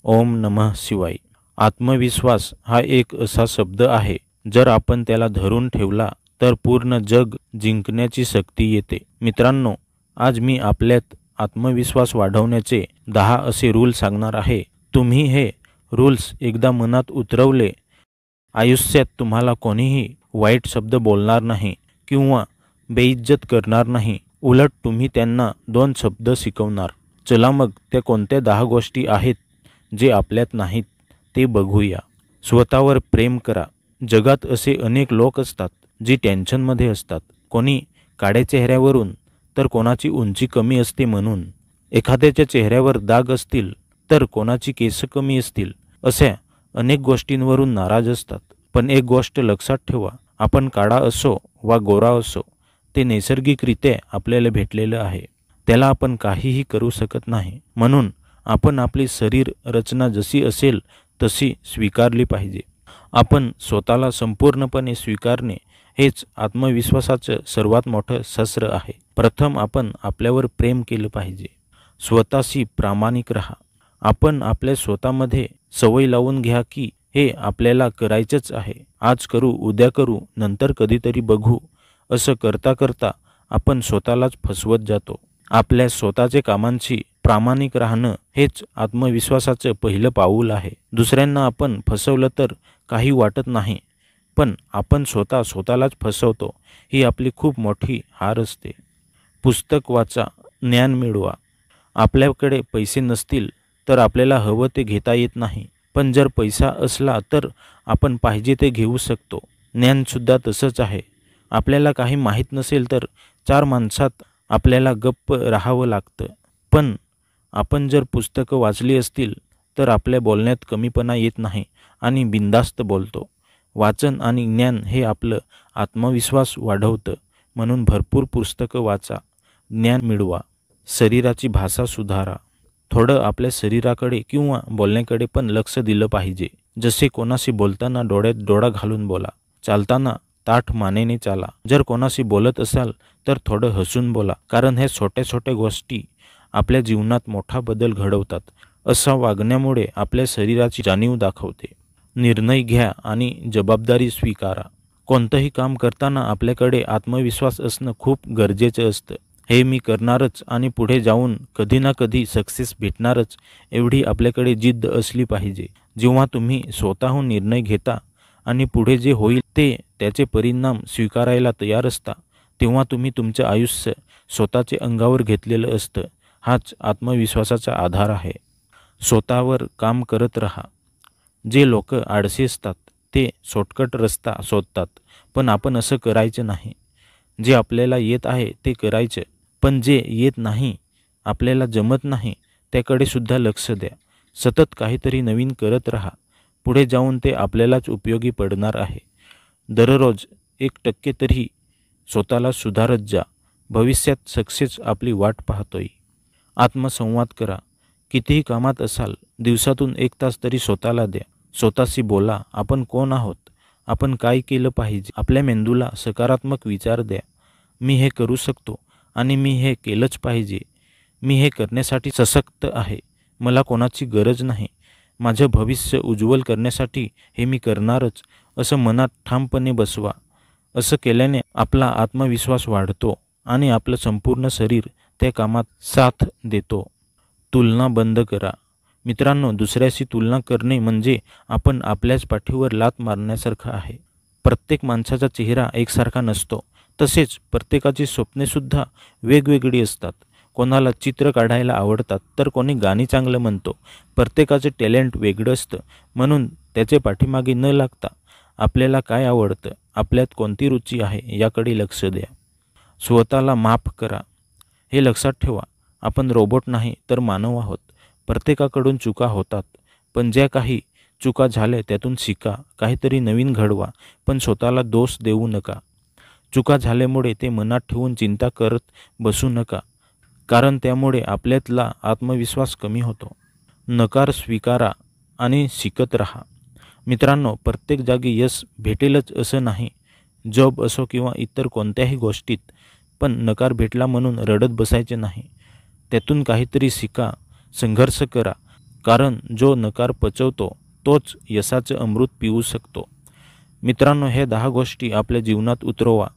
ओम नमः शिवाय। आत्मविश्वास हा एक असा शब्द आहे, जर आपण त्याला धरून ठेवला तर पूर्ण जग जिंकण्याची शक्ती येते। मित्रांनो, आज मी आपल्यात आत्मविश्वास वाढवण्याचे 10 असे रूल सांगणार आहे। तुम्ही हे रूल्स एकदा मनात उतरवले, आयुष्यात तुम्हाला कोणीही वाईट शब्द बोलणार नाही किंवा बेइज्जत करणार नाही। उलट तुम्ही त्यांना 2 शब्द शिकवणार। चला मग त्या कोणत्या 10 गोष्टी आहेत जे आपल्यात नाहीत ते बघूया। स्वतःवर प्रेम करा। जगात असे अनेक लोक असतात जे टेन्शनमध्ये असतात, कोणी काळ्या चेहऱ्यावरून तर कोणाची उंची कमी असते म्हणून, एखाद्याच्या चेहऱ्यावर दाग असतील तर कोणाची केस कमी असतील, अशा अनेक गोष्टींवरून नाराज असतात। पण एक गोष्ट लक्षात ठेवा, आपण काळा असो वा गोरा असो, ते नैसर्गिकरित्या आपल्याला भेटलेलं आहे, त्याला आपण काहीही करू शकत नाही। म्हणून आपण आपली शरीर रचना जशी असेल तशी स्वीकारली पाहिजे। आपण स्वतःला संपूर्णपणे स्वीकारणे हेच आत्मविश्वासाचं सर्वात मोठं शस्त्र आहे। प्रथम आपण आपल्यावर प्रेम केलं पाहिजे। स्वतःशी प्रामाणिक राहा। आपण आपल्या स्वतःमध्ये सवय लावून घ्या की हे आपल्याला करायचंच आहे, आज करू, उद्या करू, नंतर कधीतरी बघू, असं करता करता आपण स्वतःलाच फसवत जातो। आपल्या स्वतःच्या कामांशी प्रामाणिक राहणं हेच आत्मविश्वासाचं पहिलं पाऊल आहे। दुसऱ्यांना आपण फसवलं तर काही वाटत नाही, पण आपण स्वतःलाच फसवतो, ही आपली खूप मोठी हार असते। पुस्तक वाचा, ज्ञान मिळवा। आपल्याकडे पैसे नसतील तर आपल्याला हवं ते घेता येत नाही, पण जर पैसा असला तर आपण पाहिजे ते घेऊ शकतो। ज्ञानसुद्धा तसंच आहे। आपल्याला काही माहीत नसेल तर 4 माणसात आपल्याला गप्प राहावं लागतं, पण आपण जर पुस्तकं वाचली असतील तर आपल्या बोलण्यात कमीपणा येत नाही आणि बिनधास्त बोलतो। वाचन आणि ज्ञान हे आपलं आत्मविश्वास वाढवतं, म्हणून भरपूर पुस्तकं वाचा, ज्ञान मिळवा। शरीराची भाषा सुधारा। थोडं आपल्या शरीराकडे किंवा बोलण्याकडे पण लक्ष दिलं पाहिजे। जसे कोणाशी बोलताना डोळ्यात डोळा घालून बोला, चालताना ताठ मानेने चाला, जर कोणाशी बोलत असाल तर थोडं हसून बोला, कारण ह्या छोट्या छोट्या गोष्टी आपल्या जीवनात मोठा बदल घडवतात। असा वागण्यामुळे आपल्या शरीराची जाणीव दाखवते। निर्णय घ्या आणि जबाबदारी स्वीकारा। कोणतंही काम करताना आपल्याकडे आत्मविश्वास असणं खूप गरजेचं असतं। हे मी करणारच आणि पुढे जाऊन कधी ना कधी सक्सेस भेटणारच, एवढी आपल्याकडे जिद्द असली पाहिजे। जेव्हा तुम्ही स्वतःहून निर्णय घेता आणि पुढे जे होईल ते त्याचे परिणाम स्वीकारायला तयार असता, तेव्हा तुम्ही तुमचं आयुष्य स्वतःचे अंगावर घेतलेलं असतं। हाच आत्मविश्वासाचा आधार आहे। स्वतःवर काम करत राहा। जे लोक आळशी असतात ते शॉर्टकट रस्ता शोधतात, पण आपण असं करायचं नाही। जे आपल्याला येत आहे ते करायचं, पण जे येत नाही, आपल्याला जमत नाही, त्याकडे सुद्धा लक्ष द्या। सतत काहीतरी नवीन करत राहा, पुढे जाऊन ते आपल्यालाच उपयोगी पडणार आहे। दररोज 1% तरी स्वतःला सुधारत जा, भविष्यात सक्सेस आपली वाट पाहतोय। आत्मसंवाद करा। कितीही कामात असाल, दिवसातून 1 तास तरी स्वतःला द्या। स्वतःशी बोला, आपण कोण आहोत, आपण काय केलं पाहिजे। आपल्या मेंदूला सकारात्मक विचार द्या। मी हे करू शकतो आणि मी हे केलंच पाहिजे। मी हे करण्यासाठी सशक्त आहे, मला कोणाची गरज नाही। माझं भविष्य उज्ज्वल करण्यासाठी हे मी करणारच, असं मनात ठामपणे बसवा। असं केल्याने आपला आत्मविश्वास वाढतो आणि आपलं संपूर्ण शरीर त्या कामात साथ देतो। तुलना बंद करा। मित्रांनो, दुसऱ्याशी तुलना करणे म्हणजे आपण आपल्याच पाठीवर लाथ मारण्यासारखं आहे। प्रत्येक माणसाचा चेहरा एकसारखा नसतो, तसेच प्रत्येकाची स्वप्नेसुद्धा वेगवेगळी असतात। कोणाला चित्र काढायला आवडतात तर कोणी गाणी चांगलं म्हणतो। प्रत्येकाचं टॅलेंट वेगळं असतं, म्हणून त्याच्या पाठीमागे न लागता आपल्याला काय आवडतं, आपल्यात कोणती रुची आहे याकडे लक्ष द्या। स्वतःला माफ करा। हे लक्षात ठेवा, आपण रोबोट नाही तर मानव आहोत। प्रत्येकाकडून चुका होतात, पण ज्या काही चुका झाल्या त्यातून शिका, काहीतरी नवीन घडवा, पण स्वतःला दोष देऊ नका। चुका झाल्यामुळे ते मनात ठेवून चिंता करत बसू नका, कारण त्यामुळे आपल्यातला आत्मविश्वास कमी होतो। नकार स्वीकारा आणि शिकत राहा। मित्रांनो, प्रत्येक जागी यश भेटेलच असं नाही। जॉब असो किंवा इतर कोणत्याही गोष्टीत, पण नकार भेटला म्हणून रडत बसायचे नाही। त्यातून काहीतरी शिका, संघर्ष करा कारण जो नकार पचवतो तोच यशाचं अमृत पिऊ शकतो. मित्रांनो, हे 10 गोष्टी आपल्या जीवनात उतरवा.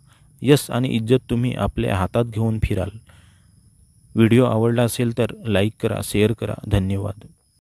यश आणि इज्जत तुम्ही आपल्या हातात घेऊन फिराल. व्हिडिओ आवडला असेल तर लाईक करा, शेअर करा. धन्यवाद.